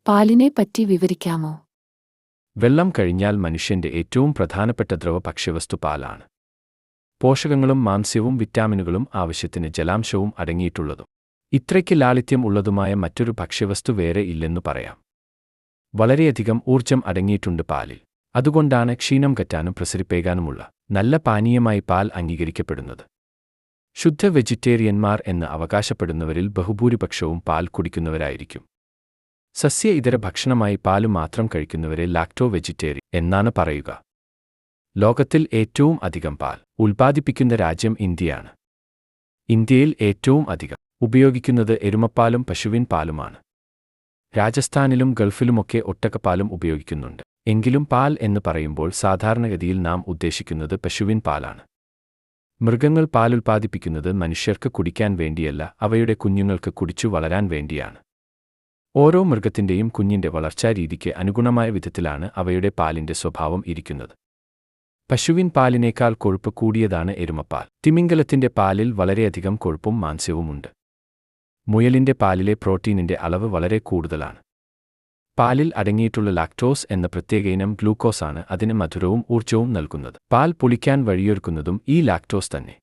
പാലിനെ പറ്റി വിവരിക്കാമോ? വെള്ളം കഴിഞ്ഞാൽ മനുഷ്യന്റെ ഏറ്റവും പ്രധാനപ്പെട്ട ദ്രവ ഭക്ഷ്യവസ്തു പാലാണ്. പോഷകങ്ങളും മാംസ്യവും വിറ്റാമിനുകളും ആവശ്യത്തിന് ജലാംശവും അടങ്ങിയിട്ടുള്ളതും ഇത്രയ്ക്ക് ലാളിത്യം ഉള്ളതുമായ മറ്റൊരു ഭക്ഷ്യവസ്തു വേറെ ഇല്ലെന്നു പറയാം. വളരെയധികം ഊർജ്ജം അടങ്ങിയിട്ടുണ്ട് പാലിൽ. അതുകൊണ്ടാണ് ക്ഷീണം കറ്റാനും പ്രസരിപ്പേകാനുമുള്ള നല്ല പാനീയമായി പാൽ അംഗീകരിക്കപ്പെടുന്നത്. ശുദ്ധ വെജിറ്റേറിയന്മാർ എന്ന് അവകാശപ്പെടുന്നവരിൽ ബഹുഭൂരിപക്ഷവും പാൽ കുടിക്കുന്നവരായിരിക്കും. സസ്യ ഇതര ഭക്ഷണമായി പാല് മാത്രം കഴിക്കുന്നവരെ ലാക്ടോ വെജിറ്റേറിയൻ എന്നാണ് പറയുക. ലോകത്തിൽ ഏറ്റവും അധികം പാൽ ഉൽപ്പാദിപ്പിക്കുന്ന രാജ്യം ഇന്ത്യയാണ്. ഇന്ത്യയിൽ ഏറ്റവും അധികം ഉപയോഗിക്കുന്നത് എരുമപ്പാലും പശുവിൻ പാലുമാണ്. രാജസ്ഥാനിലും ഗൾഫിലുമൊക്കെ ഒട്ടകപ്പാലും ഉപയോഗിക്കുന്നുണ്ട്. എങ്കിലും പാൽ എന്ന് പറയുമ്പോൾ സാധാരണഗതിയിൽ നാം ഉദ്ദേശിക്കുന്നത് പശുവിൻ പാലാണ്. മൃഗങ്ങൾ പാലുൽപ്പാദിപ്പിക്കുന്നത് മനുഷ്യർക്ക് കുടിക്കാൻ വേണ്ടിയല്ല, അവയുടെ കുഞ്ഞുങ്ങൾക്ക് കുടിച്ചു വളരാൻ വേണ്ടിയാണ്. ഓരോ മൃഗത്തിൻ്റെയും കുഞ്ഞിൻ്റെ വളർച്ചാരീതിക്ക് അനുഗുണമായ വിധത്തിലാണ് അവയുടെ പാലിൻ്റെ സ്വഭാവം ഇരിക്കുന്നത്. പശുവിൻ പാലിനേക്കാൾ കൊഴുപ്പ് കൂടിയതാണ് എരുമപ്പാൽ. തിമിംഗലത്തിൻ്റെ പാലിൽ വളരെയധികം കൊഴുപ്പും മാംസ്യവുമുണ്ട്. മുയലിൻ്റെ പാലിലെ പ്രോട്ടീനിൻ്റെ അളവ് വളരെ കൂടുതലാണ്. പാലിൽ അടങ്ങിയിട്ടുള്ള ലാക്ടോസ് എന്ന പ്രത്യേക ഇനം ഗ്ലൂക്കോസാണ് അതിന് മധുരവും ഊർജ്ജവും നൽകുന്നത്. പാൽ പുളിക്കാൻ വഴിയൊരുക്കുന്നതും ഈ ലാക്ടോസ് തന്നെ.